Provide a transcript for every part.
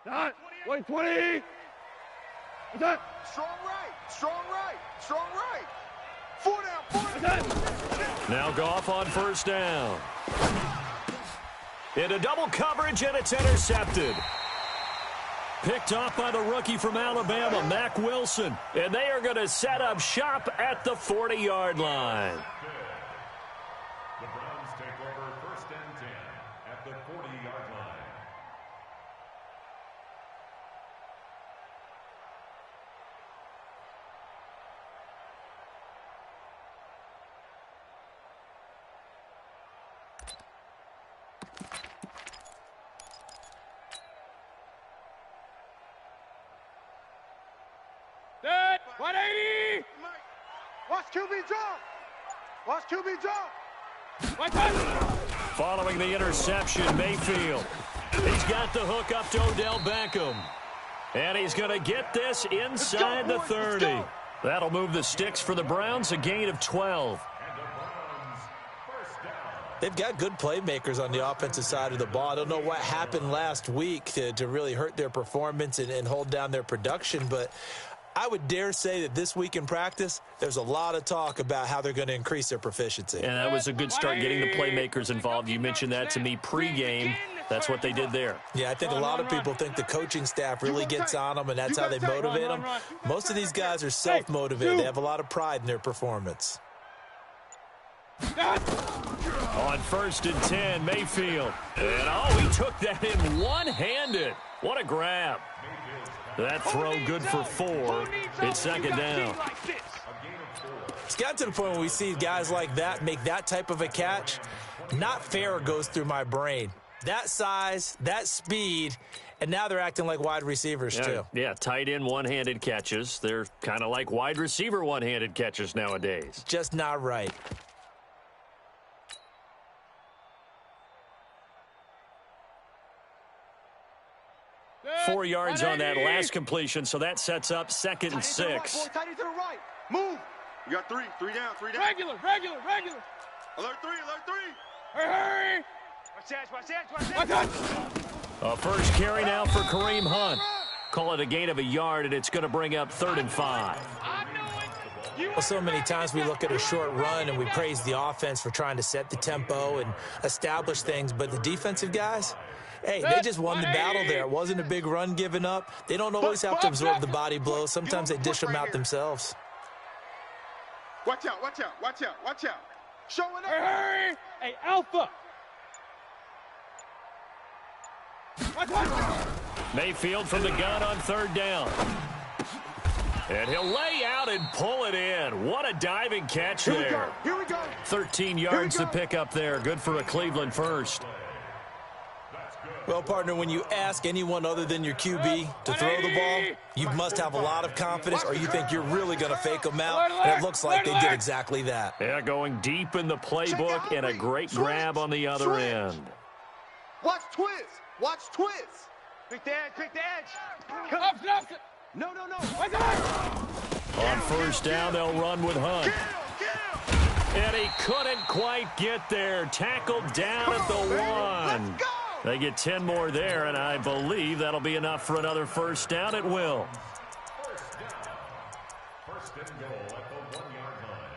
Not. Wait, 20. What's that? Strong right. Strong right. Strong right. 4 down. 4 down. Now Goff on first down. Into double coverage, and it's intercepted. Picked off by the rookie from Alabama, Mack Wilson. And they are going to set up shop at the 40-yard line. The Browns take over 1st and 10 at the 40-yard line. Dead. 180. Watch QB jump. Watch QB jump. Watch out. Following the interception, Mayfield. He's got the hook up to Odell Beckham. And he's going to get this inside the 30. That'll move the sticks for the Browns, a gain of 12. They've got good playmakers on the offensive side of the ball. I don't know what happened last week to really hurt their performance and hold down their production, but I would dare say that this week in practice, there's a lot of talk about how they're going to increase their proficiency. And that was a good start getting the playmakers involved. You mentioned that to me pregame. That's what they did there. Yeah, I think a lot of people think the coaching staff really gets on them, and that's how they motivate them. Most of these guys are self-motivated. They have a lot of pride in their performance. On 1st and 10, Mayfield. And, he took that in one-handed. What a grab. That throw good for 4. It's 2nd down. It's gotten to the point where we see guys like that make that type of a catch. Not fair goes through my brain. That size, that speed, and now they're acting like wide receivers too. Yeah, tight end one-handed catches. They're kind of like wide receiver one-handed catches nowadays. Just not right. Four yards on that last completion, so that sets up 2nd and 6. Tight end to the right. Move. You got 3. 3 down. 3 down. Regular. Alert 3. Alert 3. Hurry. Watch that. A first carry now for Kareem Hunt. Call it a gain of a yard, and it's going to bring up 3rd and 5. Well, so many times we look at a short run and we praise the offense for trying to set the tempo and establish things, but the defensive guys, hey, they just won the battle there. It wasn't a big run given up. They don't always have to absorb the body blows. Sometimes they dish them out themselves. Watch out. Showing up. Hurry. Hey, Alpha. Mayfield from the gun on 3rd down. And he'll lay out and pull it in. What a diving catch there. Here we go. 13 yards to pick up there. Good for a Cleveland first. Well, partner, when you ask anyone other than your QB to throw the ball, you must have a lot of confidence, or you think you're really going to fake them out, and it looks like they did exactly that. Yeah, going deep in the playbook and a great grab on the other end. Watch twist. Pick the edge. Up. No. On first down, they'll run with Hunt. And he couldn't quite get there. Tackled down at the 1. They get 10 more there, and I believe that'll be enough for another first down. It will. First and goal at the 1-yard line.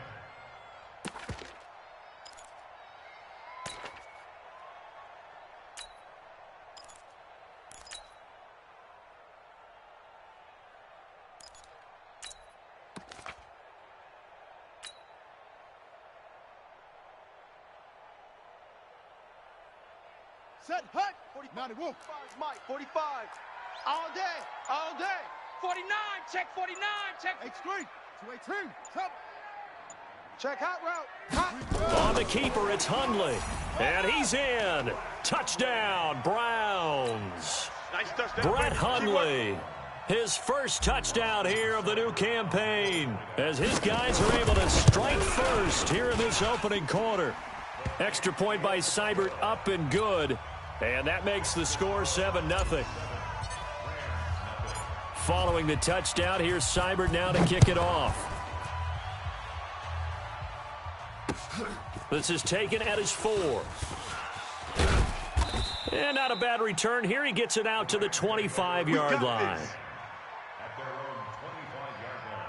Set, hut. 45. Mike, 45. All day. 49. Check 49. Check. H3. 218. Check hot route. On the keeper, it's Hundley. And he's in. Touchdown, Browns. Nice touchdown. Brett Hundley. His first touchdown here of the new campaign, as his guys are able to strike first here in this opening quarter. Extra point by Seibert, up and good. And that makes the score 7-0. Following the touchdown, here's Seibert now to kick it off. This is taken at his 4. And not a bad return here. He gets it out to the 25-yard line. At their own 25-yard line.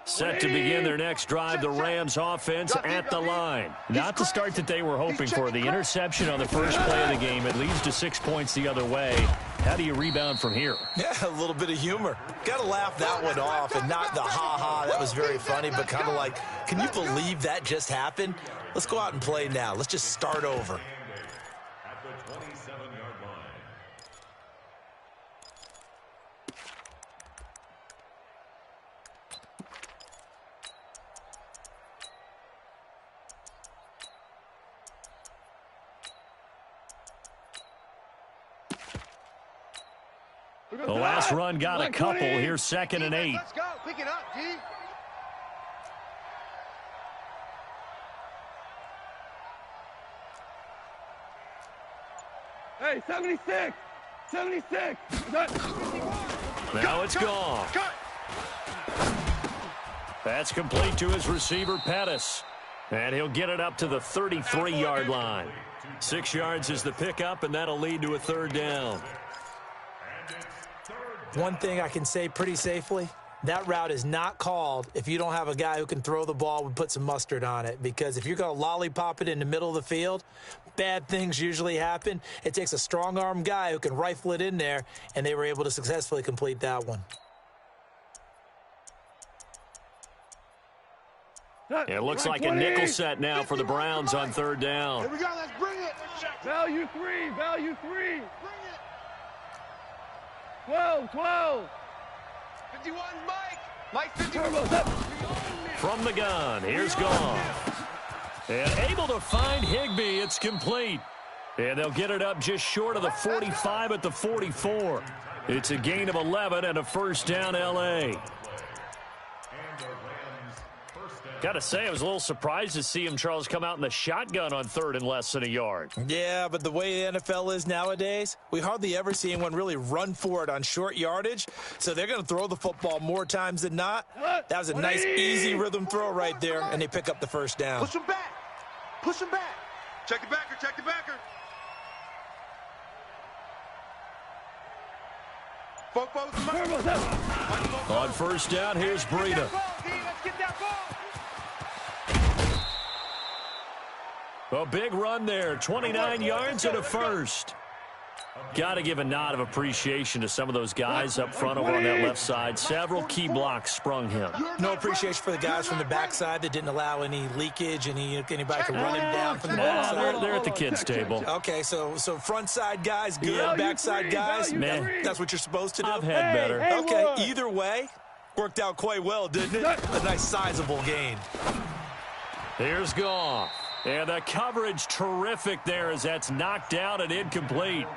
Set to begin their next drive, the Rams offense at the line. Not the start that they were hoping for. The interception on the first play of the game. It leads to 6 points the other way. How do you rebound from here? Yeah, a little bit of humor. Got to laugh that one off and not the ha-ha. That was very funny, but kind of like, can you believe that just happened? Let's go out and play now. Let's just start over. At the 27-yard line. The last run got a couple. Here's 2nd and 8. Let's go. Pick it up, G. Hey, 76! 76! Now it's gone. That's complete to his receiver, Pettis. And he'll get it up to the 33-yard line. 6 yards is the pickup, and that'll lead to a 3rd down. One thing I can say pretty safely, that route is not called if you don't have a guy who can throw the ball and put some mustard on it. Because if you're going to lollipop it in the middle of the field, bad things usually happen. It takes a strong-arm guy who can rifle it in there, and they were able to successfully complete that one. It looks like a nickel set now for the Browns on 3rd down. Here we go. Let's bring it. Value 3! Value 3! Bring it. 12! 12! 51, Mike. Mike, 51. Turbo's up! From the gun, here's Goff. And able to find Higbee. It's complete. And they'll get it up just short of the 45 at the 44. It's a gain of 11 and a 1st down, L.A. Got to say, I was a little surprised to see him, Charles, come out in the shotgun on 3rd and less than a yard. Yeah, but the way the NFL is nowadays, we hardly ever see anyone really run for it on short yardage. So they're going to throw the football more times than not. That was a nice, easy rhythm throw right there, and they pick up the 1st down. Push him back. Push him back. Check the backer. Check the backer. Turbo's up! On 1st down, here's Breida. Let's get that ball. A big run there, 29 yards and a 1st. Got to give a nod of appreciation to some of those guys up front over on that left side. Several key blocks sprung him. No appreciation for the guys from the backside that didn't allow any leakage, anybody could run him down from the backside. They're at the kids' table. Okay, so front side guys good, backside guys, Man, that's what you're supposed to do? I've had better. Okay, either way, worked out quite well, didn't it? A nice sizable gain. Here's Goff. And the coverage terrific there as that's knocked out and incomplete.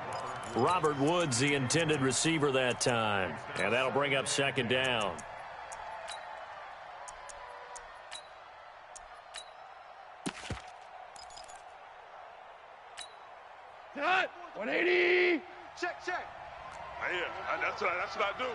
Robert Woods, the intended receiver that time. And that'll bring up 2nd down. Cut! 180! Check. Yeah, that's what I do.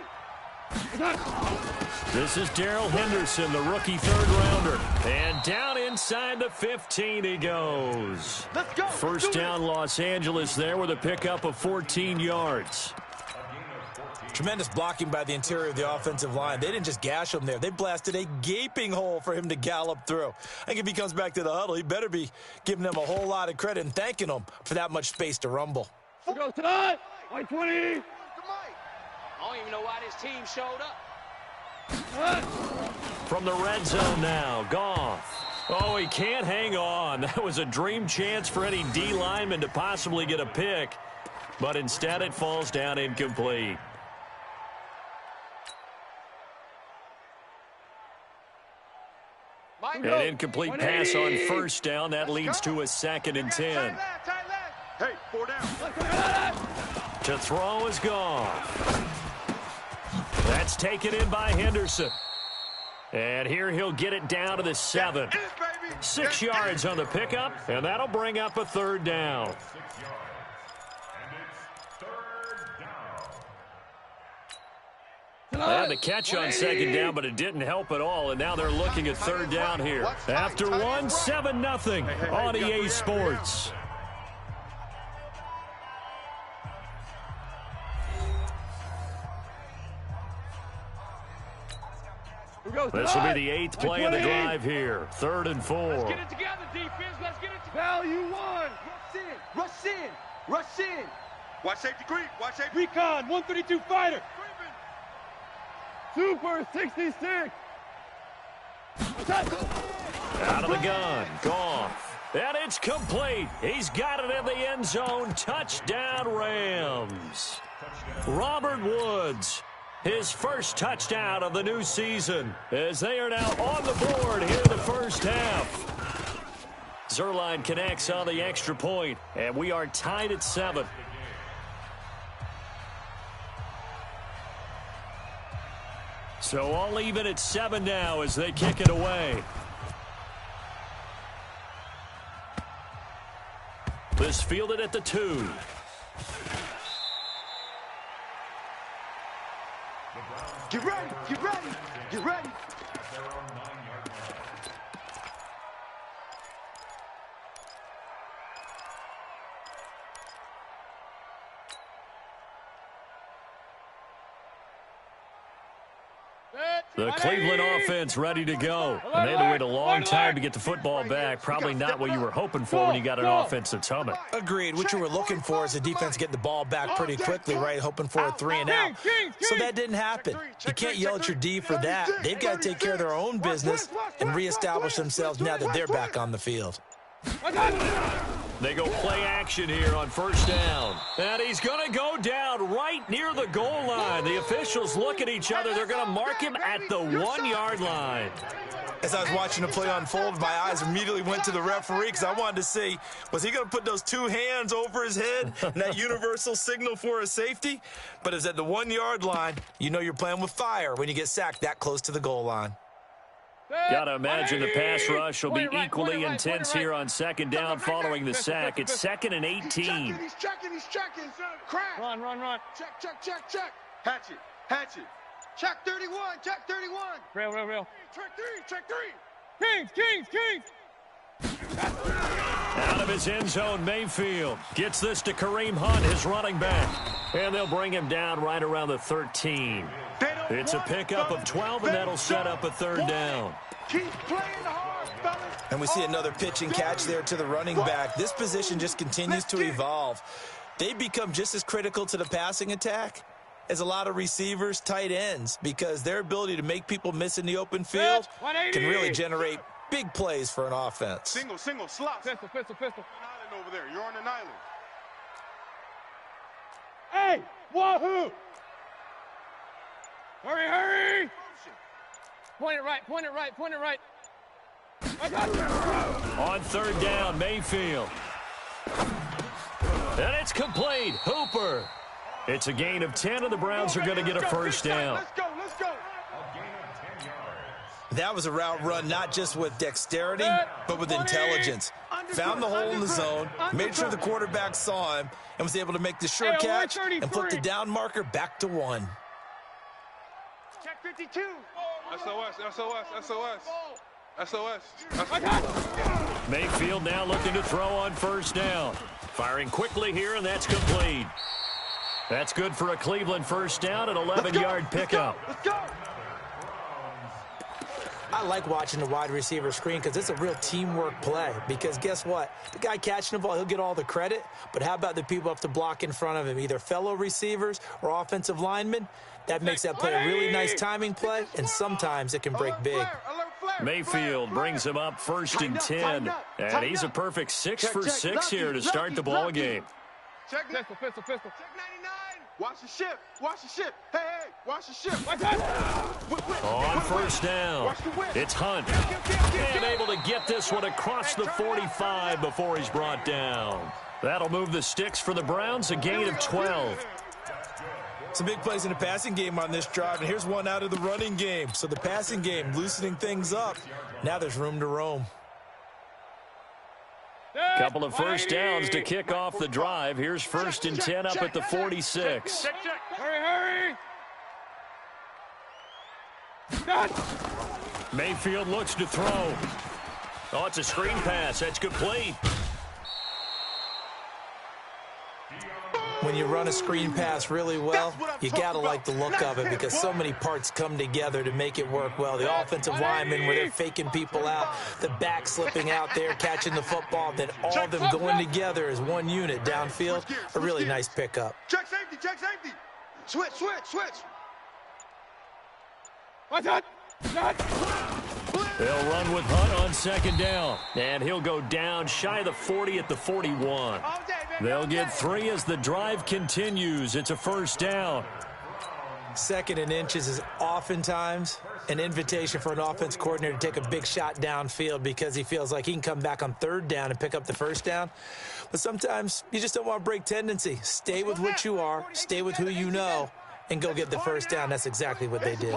This is Darrell Henderson, the rookie 3rd-rounder. And down inside the 15 he goes. Let's go. 1st down, Los Angeles there with a pickup of 14 yards. Tremendous blocking by the interior of the offensive line. They didn't just gash him there. They blasted a gaping hole for him to gallop through. I think if he comes back to the huddle, he better be giving them a whole lot of credit and thanking them for that much space to rumble. We go tonight! 120! I don't even know why this team showed up. From the red zone now, Goff. Oh, he can't hang on. That was a dream chance for any D lineman to possibly get a pick. But instead it falls down incomplete. An incomplete pass on 1st down. That leads to a 2nd and 10. Hey, 4 down. To throw is Goff. That's taken in by Henderson. And here he'll get it down to the 7. 6 yards on the pickup, and that'll bring up a third down. 6 yards. And it's third down. They had the catch on second down, but it didn't help at all, and now they're looking at third down here. After one, 7-0 on EA Sports. This will be the 8th play of the drive here. 3rd and 4. Let's get it together, defense. Let's get it together. Value one. Rush in. Rush in. Watch safety creep. Watch safety. Recon 132 fighter. Super 66. Out of the gun. Gone. And it's complete. He's got it in the end zone. Touchdown, Rams. Robert Woods, his first touchdown of the new season, as they are now on the board here in the first half. Zerline connects on the extra point, and we are tied at 7. So all even at 7 now as they kick it away. This fielded at the 2. Get ready. Get ready. Get ready. The Cleveland offense ready to go. And they had to wait a long time to get the football back. Probably not what you were hoping for when you got an offense that's humming. Agreed. What you were looking for is the defense getting the ball back pretty quickly, right? Hoping for a 3 and out. So that didn't happen. You can't yell at your D for that. They've got to take care of their own business and reestablish themselves now that they're back on the field. They go play action here on first down. And he's going to go down right near the goal line. The officials look at each other. They're going to mark him at the 1-yard line. As I was watching the play unfold, my eyes immediately went to the referee because I wanted to see, was he going to put those 2 hands over his head and that universal signal for a safety? But it's at the 1-yard line. You know you're playing with fire when you get sacked that close to the goal line. Got to imagine the pass rush will be equally intense here on second down following the sack. It's 2nd and 18. He's checking. Crack. Run. Check. Hatchet. Check 31. Check 31. Real. Check 3. Kings. Out of his end zone, Mayfield gets this to Kareem Hunt, his running back. And they'll bring him down right around the 13. It's a pickup of 12, and that'll set up a 3rd down. Keep playing hard, fellas. And we see another pitch and catch there to the running back. This position just continues to evolve. They become just as critical to the passing attack as a lot of receivers, tight ends, because their ability to make people miss in the open field can really generate big plays for an offense. Single, slot. Pistol. Island over there. You're on an island. Hey, wahoo! Hurry! Point it right. On 3rd down, Mayfield. And it's complete. Hooper. It's a gain of 10, and the Browns are going to get a first down. Let's go. That was a route run not just with dexterity, but with intelligence. Found the hole in the zone, made sure the quarterback saw him, and was able to make the sure catch and flip the down marker back to 1. Check 52. SOS. Mayfield now looking to throw on first down. Firing quickly here, and that's complete. That's good for a Cleveland first down, an 11-yard pickup. Let's go. I like watching the wide receiver screen because it's a real teamwork play. Because guess what? The guy catching the ball, he'll get all the credit. But how about the people have to block in front of him, either fellow receivers or offensive linemen? That makes that play a really nice timing play, and sometimes it can break big. Mayfield brings him up 1st and 10. And he's a perfect 6 for 6 here to start the ball game. Check pistol. Check 99. Watch the ship. Hey, watch the ship. On first down, it's Hunt. And able to get this one across the 45 before he's brought down. That'll move the sticks for the Browns, a gain of 12. Some big plays in the passing game on this drive, and here's one out of the running game. So the passing game loosening things up. Now there's room to roam. Couple of first downs to kick off the drive. Here's 1st and 10 up at the 46. Hurry! Mayfield looks to throw. Oh, it's a screen pass. That's complete. When you run a screen pass really well, you got to like the look of it because so many parts come together to make it work well. The offensive linemen, where they're faking people out, the back slipping out there, catching the football, then all of them going together as one unit downfield. A really nice pickup. Check safety, check safety. Switch. What's that? They'll run with Hunt on 2nd down. And he'll go down shy of the 40 at the 41. They'll get 3 as the drive continues. It's a 1st down. 2nd and inches is oftentimes an invitation for an offense coordinator to take a big shot downfield because he feels like he can come back on 3rd down and pick up the 1st down. But sometimes you just don't want to break tendency. Stay with what you are, stay with who you know, and go get the 1st down. That's exactly what they did.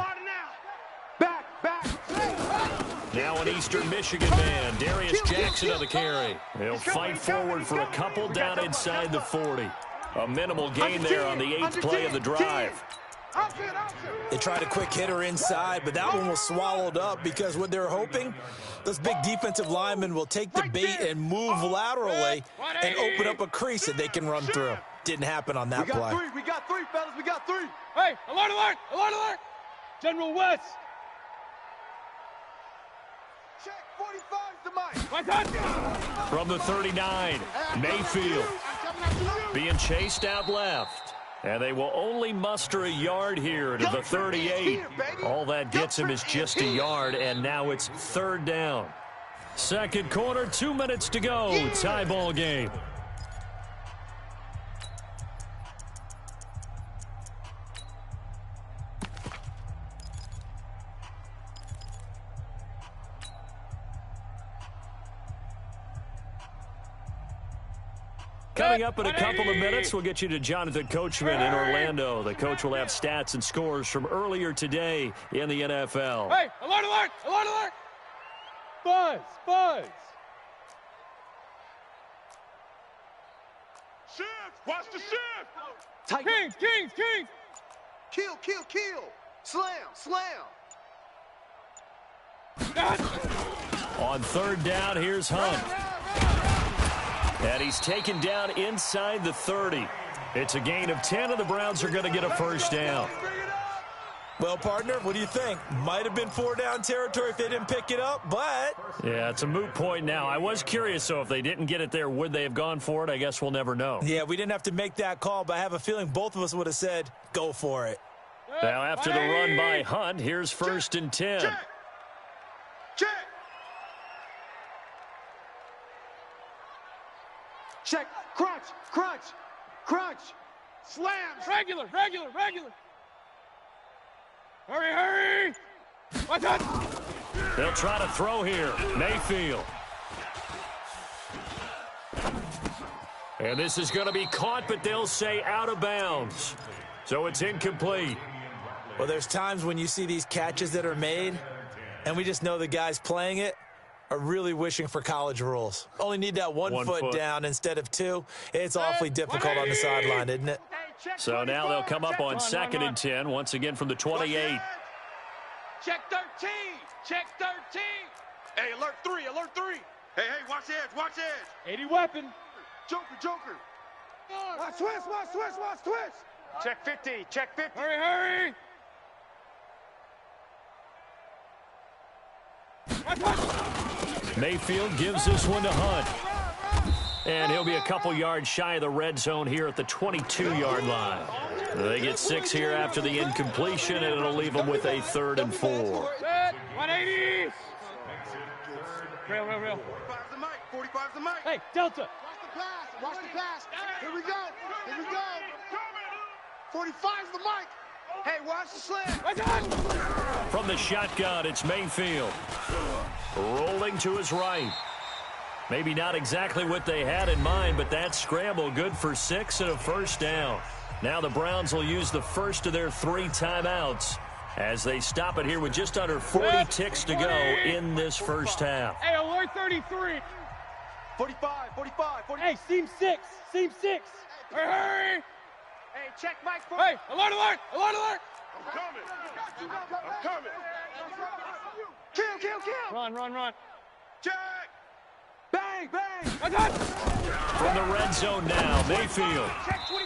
Now an Eastern Michigan man, Darius Jackson on the carry. He'll fight forward for a couple down inside the 40. A minimal gain there on the 8th play of the drive. They tried a quick hitter inside, but that one was swallowed up because what they're hoping, those big defensive linemen will take the bait and move laterally and open up a crease that they can run through. Didn't happen on that play. We got three, fellas. We got 3. Hey, alert! General West. Check 45's the mic. What's that? From the 39, Mayfield being chased out left. And they will only muster a yard here to the 38. All that gets him is just a yard, and now it's 3rd down. 2nd quarter, 2 minutes to go. Tie ball game. Coming up in a couple of minutes, we'll get you to Jonathan Coachman in Orlando. The coach will have stats and scores from earlier today in the NFL. Hey, alert! Buzz! Shift. Watch the shift. King! Kill. Slam. On 3rd down, here's Hunt. And he's taken down inside the 30. It's a gain of 10, and the Browns are going to get a 1st down. Well, partner, what do you think? Might have been 4-down territory if they didn't pick it up, but... Yeah, it's a moot point now. I was curious, so if they didn't get it there, would they have gone for it? I guess we'll never know. Yeah, we didn't have to make that call, but I have a feeling both of us would have said, go for it. Now, after the run by Hunt, here's 1st and 10. Check. Crunch. Slams. Regular. Hurry! What's that? They'll try to throw here. Mayfield. And this is going to be caught, but they'll say out of bounds. So it's incomplete. Well, there's times when you see these catches that are made, and we just know the guys playing it are really wishing for college rules. Only need that one foot down instead of 2. It's awfully difficult on the sideline, isn't it? So now they'll come up on 2nd and 10, once again from the 28. Check 13. Hey, alert 3. Hey, watch edge. 80 weapon. Joker. Watch twist. Check 50. Hurry! Mayfield gives this one to Hunt. And he'll be a couple yards shy of the red zone here at the 22-yard line. They get 6 here after the incompletion, and it'll leave them with a 3rd and 4. 180. Real. 45's the mic. Hey, Delta. Watch the pass. Here we go. 45's the mic. Hey, watch the slam. From the shotgun, it's Mayfield. Rolling to his right. Maybe not exactly what they had in mind, but that scramble good for 6 and a 1st down. Now the Browns will use the first of their 3 timeouts as they stop it here with just under 40 ticks to go in this first half. Hey, alert 33. 45, 45, 40. Hey, seam 6. Seam 6. Hurry. Hey, check Mike. Hey, alert, alert, alert, alert. I'm coming. I'm coming. Kill. Run, run, run. Jack. Bang, bang. Attack. From the red zone now, Mayfield.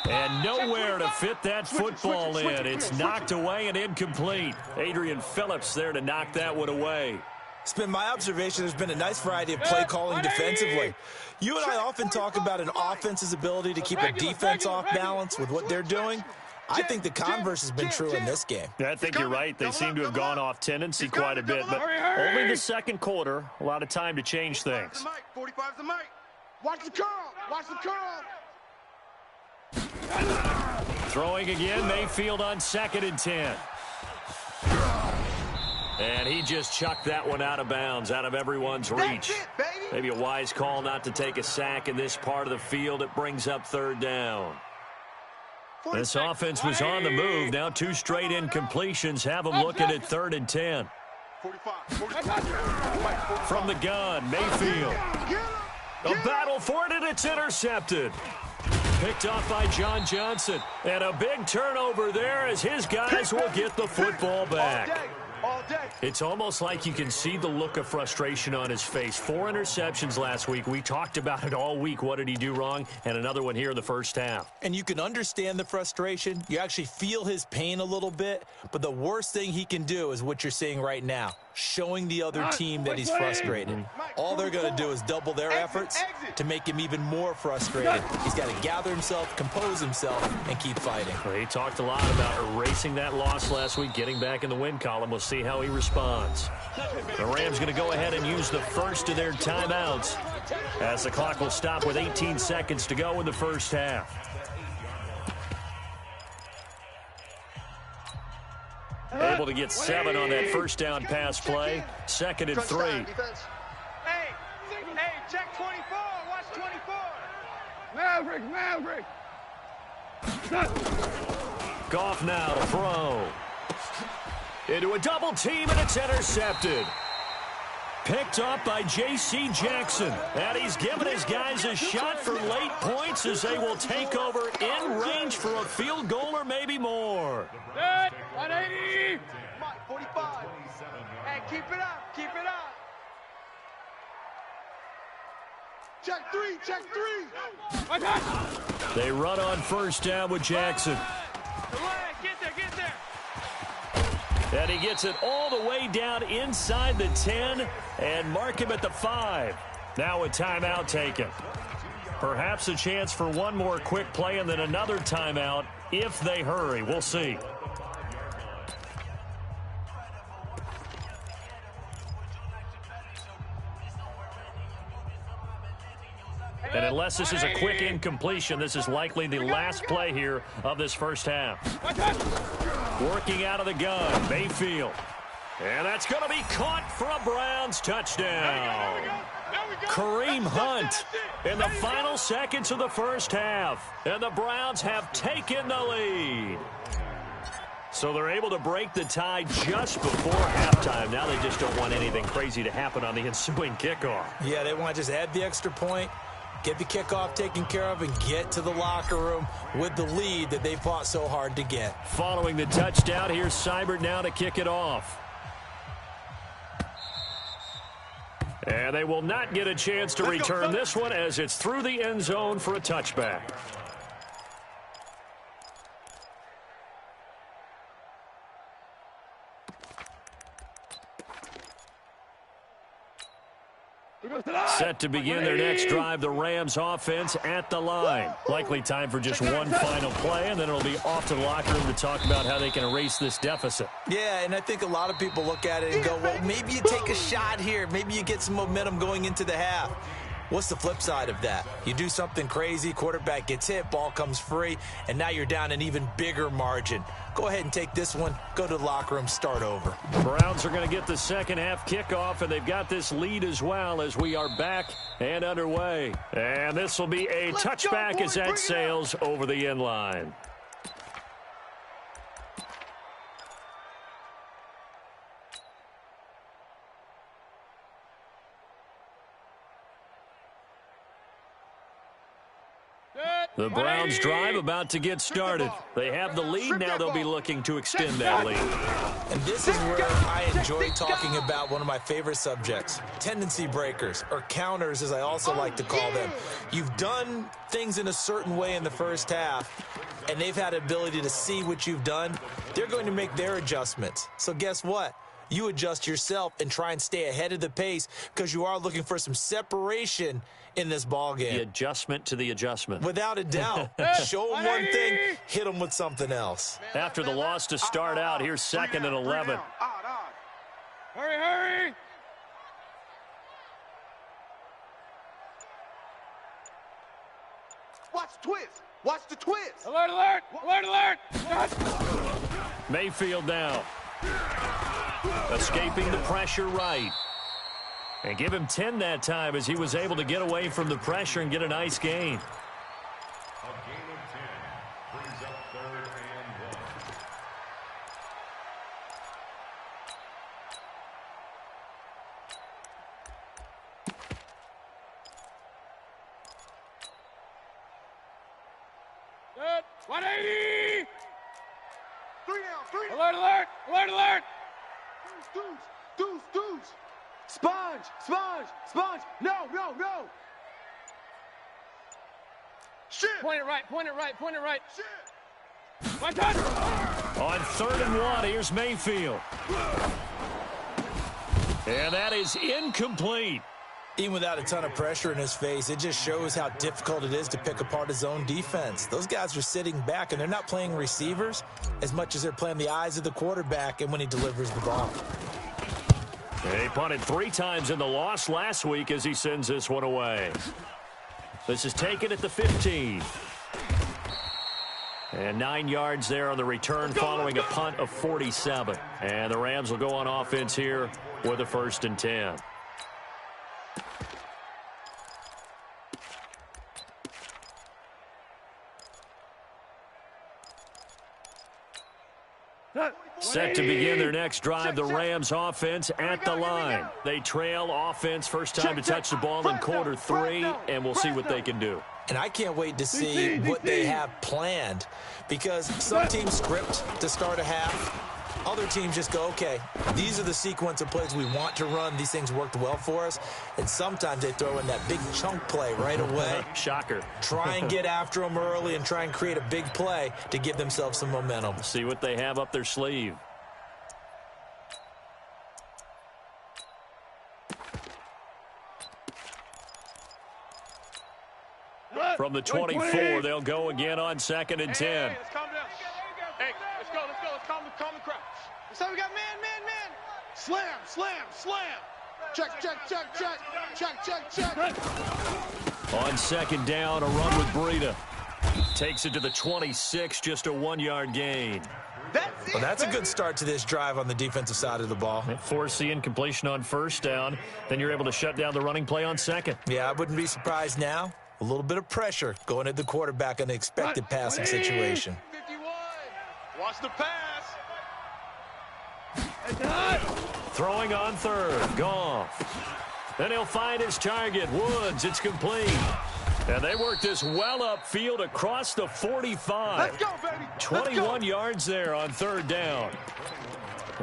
And nowhere to fit that football in. It's knocked away and incomplete. Adrian Phillips there to knock that one away. It's been my observation there's been a nice variety of play calling defensively. You and I often talk about an offense's ability to keep a defense off balance with what they're doing. I think the converse has been true in this game. I think you're right. They seem to have gone off tendency quite a bit, but only the second quarter. A lot of time to change things. 45's the mic. Watch the curl. Watch the curl. Throwing again, Mayfield on 2nd and 10. And he just chucked that one out of bounds, out of everyone's reach. Maybe a wise call not to take a sack in this part of the field. It brings up 3rd down. This offense was on the move. Now 2 straight incompletions have them looking at 3rd and 10. 45. From the gun, Mayfield. A battle for it, and it's intercepted. Picked off by John Johnson. And a big turnover there as his guys will get the football back. All day. It's almost like you can see the look of frustration on his face. 4 interceptions last week. We talked about it all week. What did he do wrong? And another one here in the first half. And you can understand the frustration. You actually feel his pain a little bit. But the worst thing he can do is what you're seeing right now, showing the other team that he's frustrated. All they're going to do is double their efforts to make him even more frustrated. He's got to gather himself, compose himself, and keep fighting. Well, he talked a lot about erasing that loss last week, getting back in the win column. We'll see how he responds. The Rams going to go ahead and use the first of their timeouts as the clock will stop with 18 seconds to go in the first half. Able to get 7 on that first down pass play. 2nd and 3. Hey, check 24. Watch 24. Maverick. Goff now to throw. Into a double team, and it's intercepted. Picked up by J.C. Jackson. And he's given his guys a shot for late points as they will take over in range for a field goal or maybe more. 180. 45. Hey, keep it up. Keep it up. Check 3. Attack. They run on first down with Jackson. Get there. And he gets it all the way down inside the 10 and mark him at the 5. Now a timeout taken. Perhaps a chance for one more quick play and then another timeout if they hurry. We'll see. And unless this is a quick incompletion, this is likely the last play here of this first half. Working out of the gun, Mayfield. And that's going to be caught for a Browns touchdown. Kareem Hunt in the final seconds of the first half. And the Browns have taken the lead. So they're able to break the tie just before halftime. Now they just don't want anything crazy to happen on the ensuing kickoff. Yeah, they want to just add the extra point, get the kickoff taken care of, and get to the locker room with the lead that they fought so hard to get. Following the touchdown, here's Seibert now to kick it off. And they will not get a chance to return this one as it's through the end zone for a touchback. Set to begin their next drive, the Rams offense at the line. Likely time for just one final play, and then it'll be off to the locker room to talk about how they can erase this deficit. Yeah, and I think a lot of people look at it and go, well, maybe you take a shot here. Maybe you get some momentum going into the half. What's the flip side of that? You do something crazy, quarterback gets hit, ball comes free, and now you're down an even bigger margin. Go ahead and take this one, go to the locker room, start over. Browns are going to get the second half kickoff, and they've got this lead as well as we are back and underway. And this will be a touchback as that sails over the end line. The Browns drive about to get started. They have the lead. Now they'll be looking to extend that lead. And this is where I enjoy talking about one of my favorite subjects, tendency breakers, or counters as I also like to call them. You've done things in a certain way in the first half, and they've had the ability to see what you've done. They're going to make their adjustments. So guess what? You adjust yourself and try and stay ahead of the pace because you are looking for some separation in this ball game. The adjustment to the adjustment. Without a doubt. Show them one thing, hit them with something else. After the loss to start out, here's 2nd and 11. Hurry, hurry! Watch the twist. Watch the twist. Alert, alert! Alert, alert! Mayfield now. Escaping the pressure right. And give him 10 that time as he was able to get away from the pressure and get a nice gain. A gain of 10 brings up 3rd and 1. Good. 180! 3 down. Alert, alert! Alert, alert! Deuce. Sponge. No. Shit. Point it right. Shit. My touch! On 3rd and 1, here's Mayfield. And that is incomplete. Even without a ton of pressure in his face, it just shows how difficult it is to pick apart his own defense. Those guys are sitting back, and they're not playing receivers as much as they're playing the eyes of the quarterback and when he delivers the ball. He punted 3 times in the loss last week as he sends this one away. This is taken at the 15. And 9 yards there on the return following a punt of 47. And the Rams will go on offense here with a 1st and 10. Set to begin their next drive, the Rams offense at the line. They trail offense first time to touch the ball in quarter 3, and we'll see what they can do. And I can't wait to see what they have planned because some teams script to start a half. Other teams just go, okay, these are the sequence of plays we want to run. These things worked well for us. And sometimes they throw in that big chunk play right away. Shocker. Try and get after them early and try and create a big play to give themselves some momentum. See what they have up their sleeve. From the 24, they'll go again on 2nd and 10. Hey, let's calm down. Hey, let's go. Let's calm the crowd. So we got man. Slam. Check. On 2nd down, a run with Breida. Takes it to the 26, just a 1-yard gain. Well, that's a good start to this drive on the defensive side of the ball. Force the incompletion on 1st down. Then you're able to shut down the running play on 2nd. Yeah, I wouldn't be surprised now. A little bit of pressure going at the quarterback in an expected passing situation. 51. Watch the pass. Throwing on 3rd. Goff. Then he'll find his target. Woods. It's complete. And they work this well upfield across the 45. Let's go, baby. 21 yards there on 3rd down.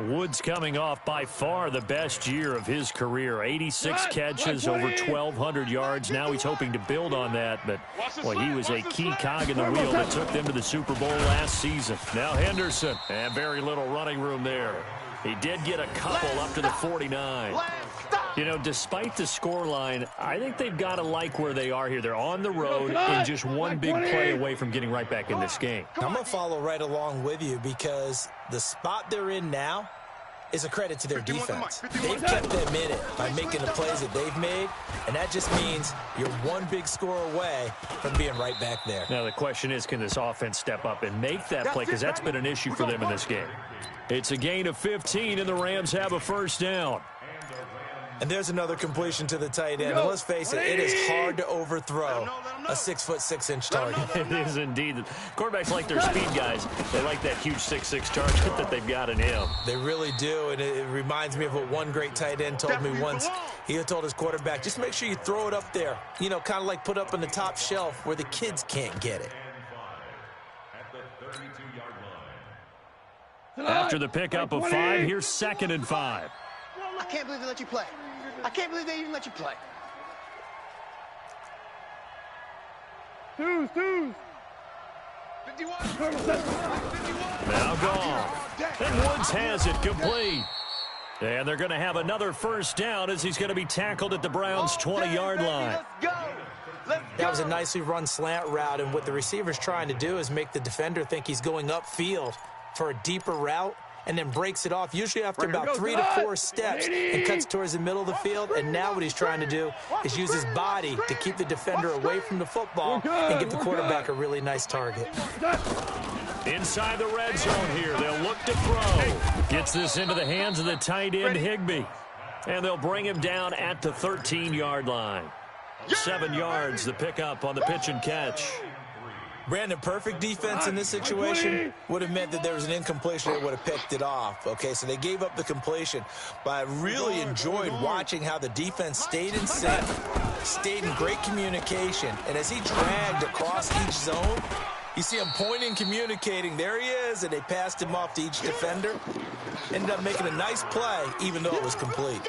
Woods coming off by far the best year of his career. 86 catches, over 1,200 yards. Now he's hoping to build on that, but boy, he was a key cog in the wheel that took them to the Super Bowl last season. Now Henderson, and very little running room there. He did get a couple up to the 49. You know, despite the scoreline, I think they've got to like where they are here. They're on the road and just one big play away from getting right back in this game. I'm going to follow right along with you because the spot they're in now is a credit to their defense. They've kept them in it by making the plays that they've made, and that just means you're one big score away from being right back there. Now the question is, can this offense step up and make that play? Because that's been an issue for them in this game. It's a gain of 15, and the Rams have a 1st down. And the Rams And there's another completion to the tight end. And let's face it, it is hard to overthrow a 6'6" target. It is indeed. Quarterbacks like their speed guys. They like that huge 6'6" target that they've got in him. They really do, and it reminds me of what one great tight end told me once. He had told his quarterback, just make sure you throw it up there. You know, kind of like put up on the top shelf where the kids can't get it. After the pickup of 5, here's 2nd and 5. I can't believe they let you play. I can't believe they even let you play. Two. 51. Now gone. And Woods has it complete. And they're going to have another first down as he's going to be tackled at the Browns' 20-yard line. That was a nicely run slant route, and what the receiver's trying to do is make the defender think he's going upfield for a deeper route, and then breaks it off, usually after about 3 to 4 steps, and cuts towards the middle of the field. And now what he's trying to do is use his body to keep the defender away from the football and give the quarterback a really nice target. Inside the red zone here, they'll look to throw. Gets this into the hands of the tight end, Higbee. And they'll bring him down at the 13-yard line. 7 yards, the pickup on the pitch and catch. Brandon, perfect defense in this situation would have meant that there was an incompletion that would have picked it off. Okay, so they gave up the completion, but I really enjoyed watching how the defense stayed in sync, stayed in great communication, and as he dragged across each zone, you see him pointing, communicating. There he is, and they passed him off to each defender. Ended up making a nice play, even though it was complete.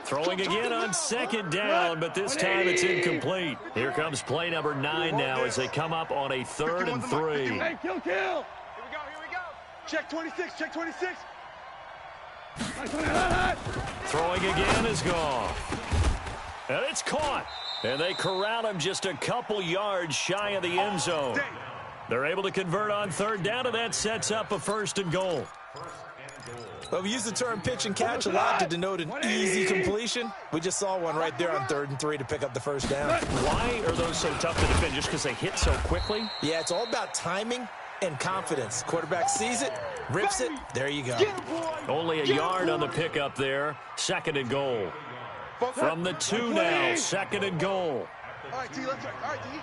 Throwing again on 2nd down, but this time it's incomplete. Here comes play number 9 now as they come up on a 3rd and 3. Hey, kill. Here we go. Check 26, check 26. Throwing again is gone. And it's caught. And they corral him just a couple yards shy of the end zone. They're able to convert on 3rd down, and that sets up a 1st and goal. Well, we use the term pitch and catch a lot to denote an easy completion. We just saw one right there on 3rd and 3 to pick up the 1st down. Why are those so tough to defend? Just because they hit so quickly? Yeah, it's all about timing and confidence. Quarterback sees it, rips it, there you go. Only a yard on the pickup there. 2nd and goal. From the 2 now, 2nd and goal. All right, T, let's go. All right, T.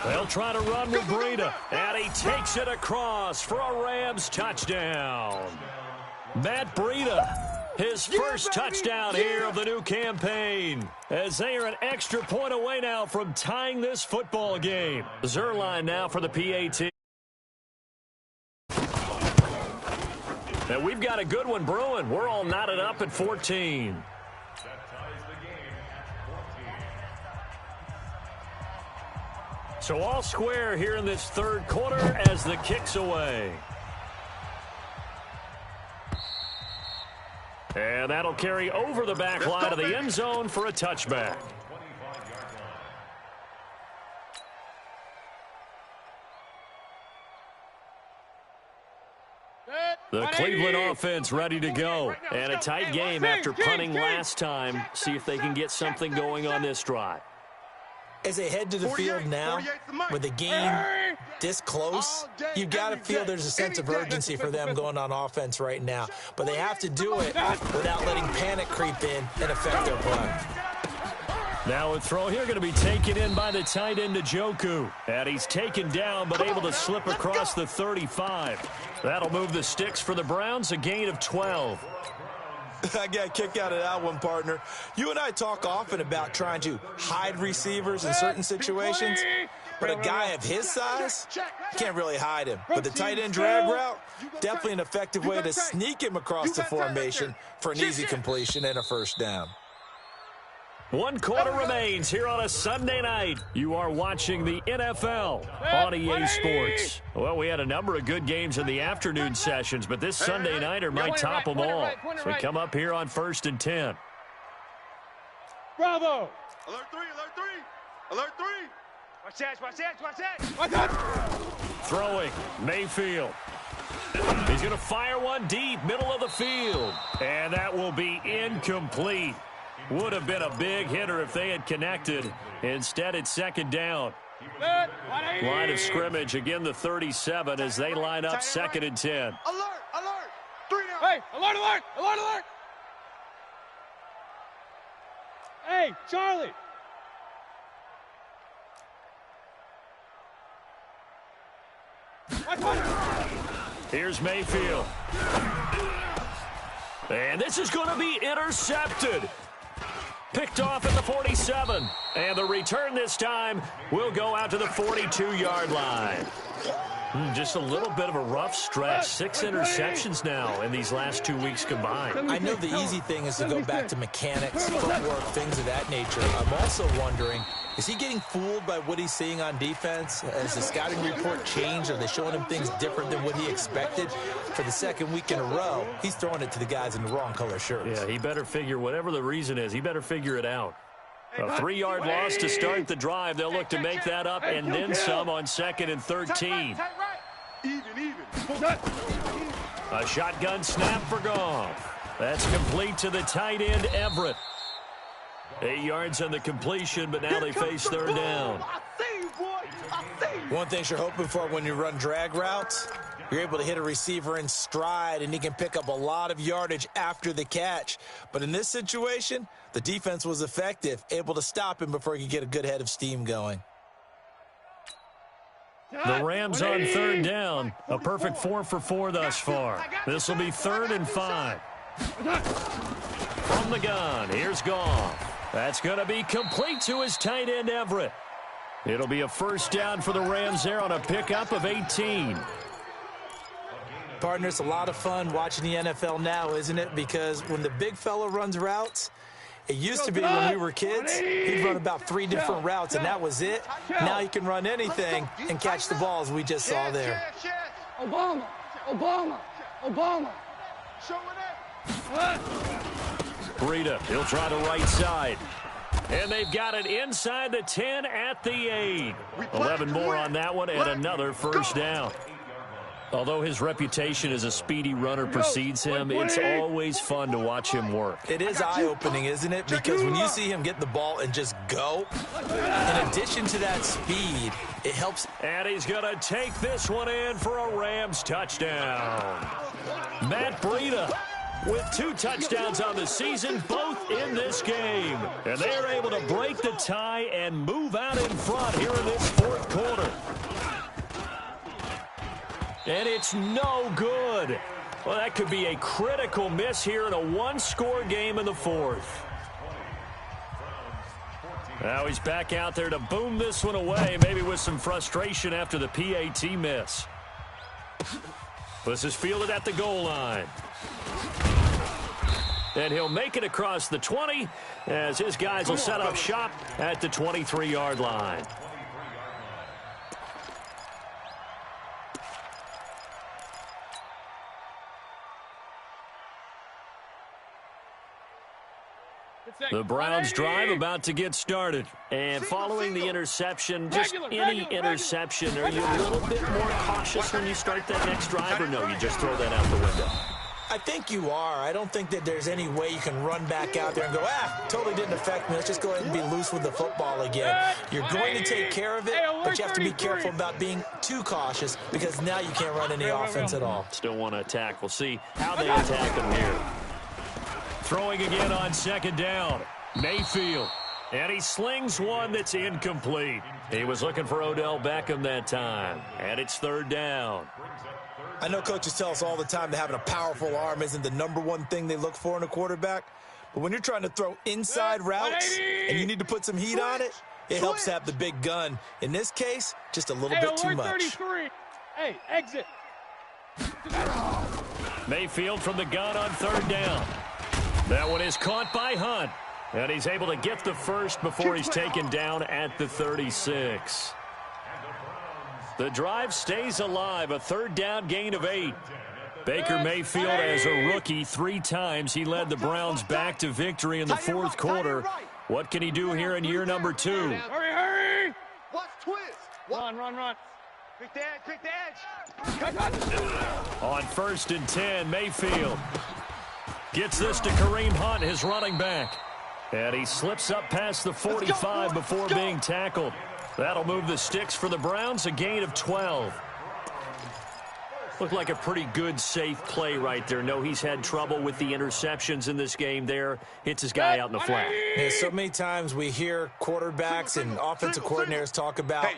They'll try to run with Breida, and he takes it across for a Rams touchdown. Matt Breida, his first touchdown here of the new campaign, as they are an extra point away now from tying this football game. Zerline now for the PAT. And we've got a good one brewing. We're all knotted up at 14. So all square here in this 3rd quarter as the kick's away. And that'll carry over the back line of the end zone for a touchback. The Cleveland offense ready to go. And a tight game after punting last time. See if they can get something going on this drive. As they head to the field now, with the game this close, you got to feel there's a sense of urgency for them going on offense right now. But they have to do it without letting panic creep in and affect their play. Now a throw here going to be taken in by the tight end Njoku. And he's taken down but able to slip across the 35. That'll move the sticks for the Browns, a gain of 12. I got a kick out of that one, partner. You and I talk often about trying to hide receivers in certain situations, but a guy of his size, can't really hide him. But the tight end drag route, definitely an effective way to sneak him across the formation for an easy completion and a 1st down. 1 quarter remains here on a Sunday night. You are watching the NFL on EA Sports. Well, we had a number of good games in the afternoon sessions, but this Sunday nighter might top them all. So we come up here on 1st and 10. Bravo. Alert 3, alert 3. Alert 3. Watch that, watch that, watch that. Watch that. Throwing, Mayfield. He's going to fire one deep, middle of the field. And that will be incomplete. Would have been a big hitter if they had connected. Instead, it's 2nd down. Line of scrimmage, again the 37 as they line up 2nd and 10. Alert, alert. 3 now. Hey, alert, alert, alert, alert. Hey, Charlie. Here's Mayfield. And this is going to be intercepted. Picked off at the 47. And the return this time will go out to the 42-yard line. Just a little bit of a rough stretch. 6 interceptions now in these last 2 weeks combined. I know the easy thing is to go back to mechanics, footwork, things of that nature. I'm also wondering, is he getting fooled by what he's seeing on defense? Has the scouting report changed? Are they showing him things different than what he expected? For the second week in a row, he's throwing it to the guys in the wrong color shirts. Yeah, he better figure, whatever the reason is, he better figure it out. A 3-yard loss to start the drive. They'll look to make that up and then some on 2nd and 13. Even. A shotgun snap for Goff. That's complete to the tight end, Everett. 8 yards on the completion, but now they face third down. I see you, boy. I see you. One thing you're hoping for when you run drag routes, you're able to hit a receiver in stride, and he can pick up a lot of yardage after the catch. But in this situation, the defense was effective, able to stop him before he could get a good head of steam going. The Rams on third down. A perfect 4 for 4 thus far. This will be 3rd and 5. From the gun, here's Goff. That's going to be complete to his tight end, Everett. It'll be a first down for the Rams there on a pickup of 18. Partner, it's a lot of fun watching the NFL now, isn't it? Because when the big fella runs routes, it used to be when we were kids, he'd run about 3 different routes, and that was it. Now he can run anything and catch the ball, as we just saw there. Obama. Breida, he'll try the right side. And they've got it inside the 10 at the 8. 11 more on that one and another first down. Although his reputation as a speedy runner precedes him, it's always fun to watch him work. It is eye-opening, isn't it? Because when you see him get the ball and just go, in addition to that speed, it helps. And he's going to take this one in for a Rams touchdown. Matt Breida with 2 touchdowns on the season, both in this game. And they're able to break the tie and move out in front here in this 4th quarter. And it's no good. Well, that could be a critical miss here in a 1-score game in the 4th. Now he's back out there to boom this one away, maybe with some frustration after the PAT miss. This is fielded at the goal line. And he'll make it across the 20 as his guys will set up shop at the 23-yard line. The Browns drive about to get started. And following the interception, just any interception, are you a little bit more cautious when you start that next drive, or no, you just throw that out the window? I think you are. I don't think that there's any way you can run back out there and go, totally didn't affect me. Let's just go ahead and be loose with the football again. You're going to take care of it, but you have to be careful about being too cautious because now you can't run any offense at all. Still want to attack. We'll see how they attack him here. Throwing again on 2nd down. Mayfield. And he slings one that's incomplete. He was looking for Odell Beckham that time. And it's 3rd down. I know coaches tell us all the time that having a powerful arm isn't the #1 thing they look for in a quarterback. But when you're trying to throw inside routes and you need to put some heat on it, it helps have the big gun. In this case, just a little bit too much. Hey, exit. Mayfield from the gun on 3rd down. That one is caught by Hunt. And he's able to get the first before he's taken down at the 36. The drive stays alive. A 3rd down gain of 8. Baker Mayfield, as a rookie, 3 times he led the Browns back to victory in the 4th quarter. What can he do here in year number 2? Hurry! Watch twist. Run. Pick the edge. On 1st and 10, Mayfield gets this to Kareem Hunt, his running back. And he slips up past the 45 before being tackled. That'll move the sticks for the Browns, a gain of 12. Looked like a pretty good, safe play right there. No, he's had trouble with the interceptions in this game there. Hits his guy out in the flat. Yeah, so many times we hear quarterbacks and offensive coordinators talk about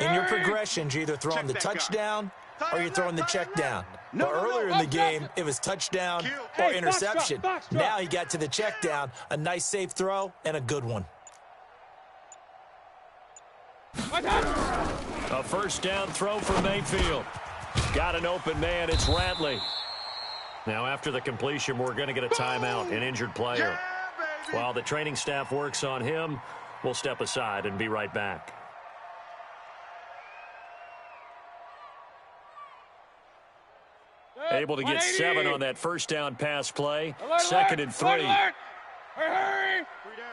in your progressions, you're either throwing the touchdown or you're throwing the check down. But earlier in the game, it was touchdown or interception. Now he got to the check down, a nice safe throw, and a good one. A first down throw for Mayfield. Got an open man. It's Ratley. Now, after the completion, we're going to get a timeout, an injured player. While the training staff works on him, we'll step aside and be right back. Able to get 7 on that first down pass play. Second and 3. Hurry! 3 down.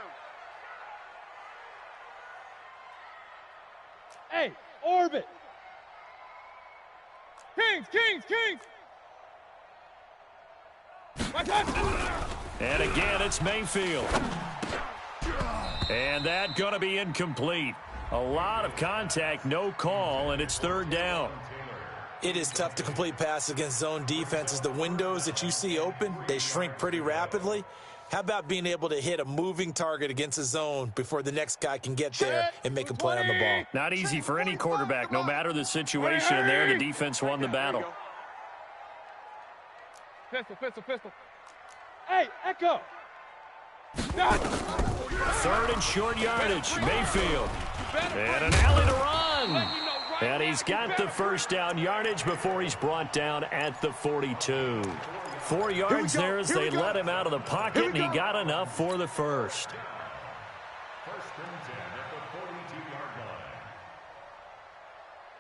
Hey, orbit. Kings. And again, it's Mayfield. And that going to be incomplete. A lot of contact, no call, and it's third down. It is tough to complete passes against zone defenses. The windows that you see open, they shrink pretty rapidly. How about being able to hit a moving target against a zone before the next guy can get there and make a play on the ball? Not easy for any quarterback, no matter the situation. And there, the defense won the battle. Pistol. Hey, Echo. Third and short yardage, Mayfield. And an alley to run. And he's got the first down yardage before he's brought down at the 42. 4 yards there as they let him out of the pocket, and he got enough for the first.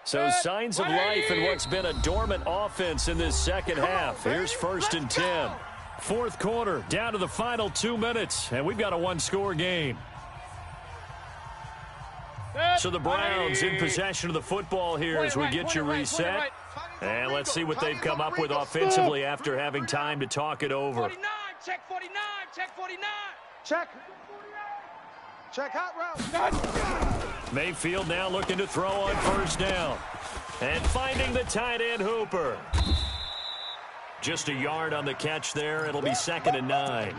So signs of life in what's been a dormant offense in this second half. Here's 1st and 10. Fourth quarter, down to the final 2 minutes, and we've got a one-score game. So the Browns in possession of the football here as we get you reset. And let's see what they've come up with offensively after having time to talk it over. 49, check 49, check 49. Check hot route. Mayfield now looking to throw on first down. And finding the tight end Hooper. Just a yard on the catch there. It'll be 2nd and 9.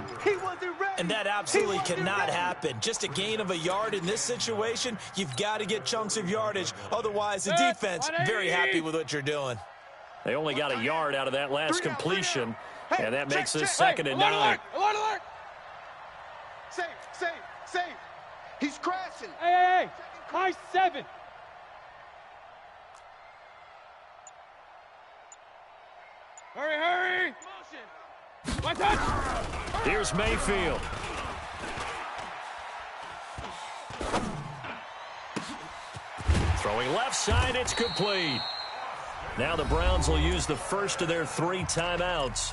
And that absolutely cannot happen. Just a gain of a yard in this situation, you've got to get chunks of yardage. Otherwise, the defense, very happy with what you're doing. They only got a yard out of that last completion, and that makes this 2nd and 9. Alert! Safe. He's crashing. Hey, high 7. Hurry! One touch. Here's Mayfield. Throwing left side, it's complete. Now the Browns will use the first of their 3 timeouts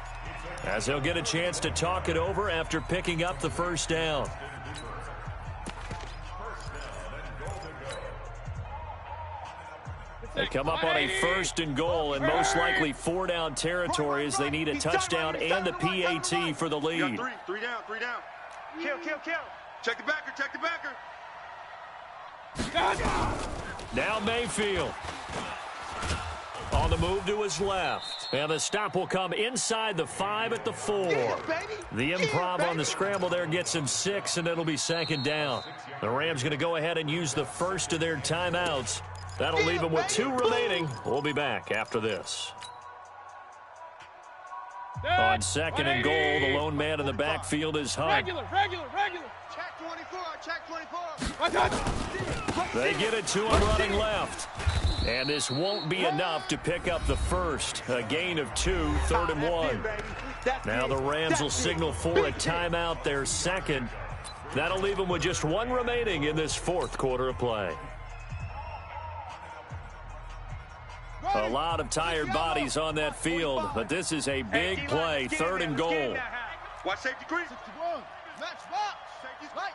as they'll get a chance to talk it over after picking up the first down. They come up on a 1st and goal and most likely 4-down territory as they need a touchdown and the PAT for the lead. 3 down. Kill. Check the backer. Now Mayfield. On the move to his left. And the stop will come inside the 5 at the 4. The improv on the scramble there gets him 6, and it'll be 2nd down. The Rams going to go ahead and use the first of their timeouts. That'll leave them with 2 remaining. We'll be back after this. On 2nd and goal, the lone man in the backfield is Hunt. Regular. Check 24. They get it to him running left. And this won't be enough to pick up the first. A gain of 2, 3rd and 1. Now the Rams will signal for a timeout, their 2nd. That'll leave them with just 1 remaining in this 4th quarter of play. A lot of tired bodies on that field, but this is a big play, 3rd and goal. Watch safety green. Match box. Safety's right.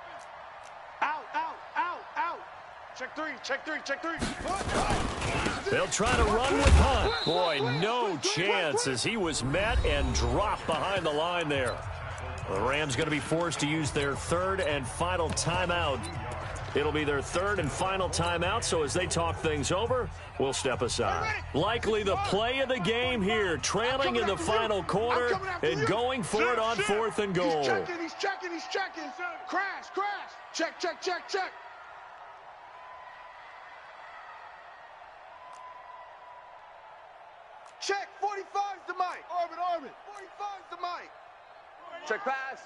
Out. Check three. They'll try to run with Hunt. Boy, no chance as he was met and dropped behind the line there. The Rams going to be forced to use their 3rd and final timeout It'll be their third and final timeout, so as they talk things over, we'll step aside. Likely the play of the game here, trailing in the final quarter and going for it on 4th and goal. He's checking. Crash. Check. Check, 45's the mic. Armin. 45's the mic. Check pass.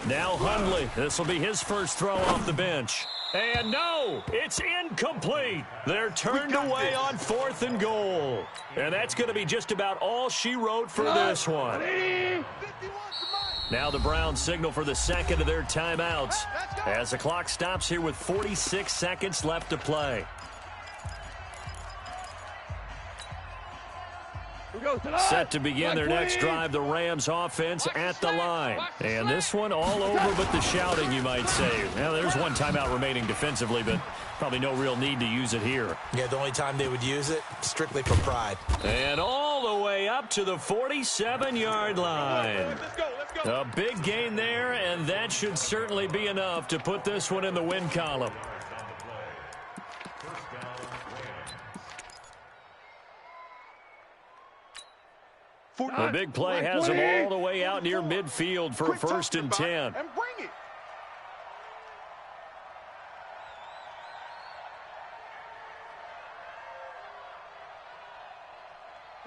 Now Hundley. This will be his first throw off the bench. And no, it's incomplete. They're turned away on 4th and goal. And that's going to be just about all she wrote for this one. Now the Browns signal for the second of their timeouts as the clock stops here with 46 seconds left to play. Set to begin their next drive, the Rams offense at the line. And this one all over but the shouting, you might say. Well, there's one timeout remaining defensively, but probably no real need to use it here. Yeah, the only time they would use it, strictly for pride. And all the way up to the 47-yard line. A big gain there, and that should certainly be enough to put this one in the win column. The big play has them all the way out near midfield for a 1st and 10. And bring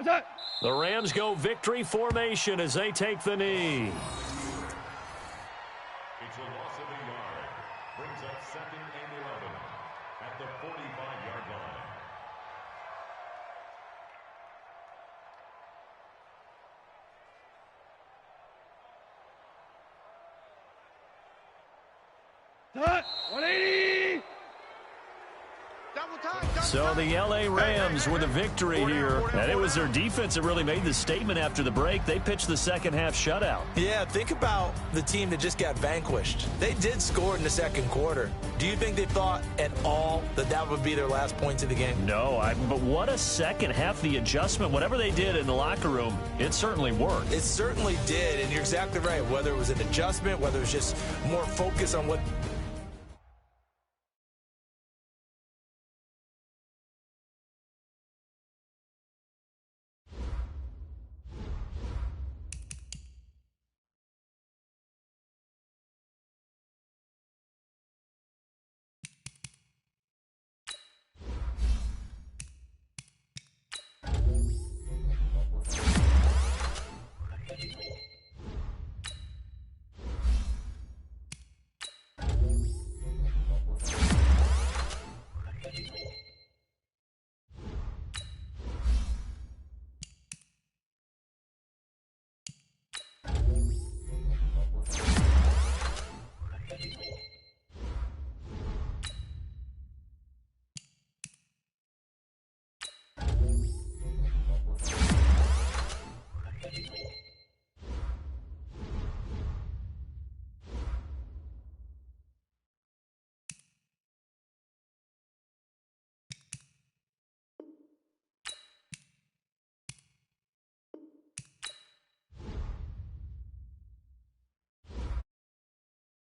it. The Rams go victory formation as they take the knee. It's a loss of a yard. Brings up 2nd and 11 at the 45-yard line. Dot, 180. So the L.A. Rams with a victory here, and it was their defense that really made the statement after the break. They pitched the second half shutout. Yeah, think about the team that just got vanquished. They did score in the second quarter. Do you think they thought at all that that would be their last points of the game? No, but what a second half. The adjustment, whatever they did in the locker room, it certainly worked. It certainly did, and you're exactly right. Whether it was an adjustment, whether it was just more focus on what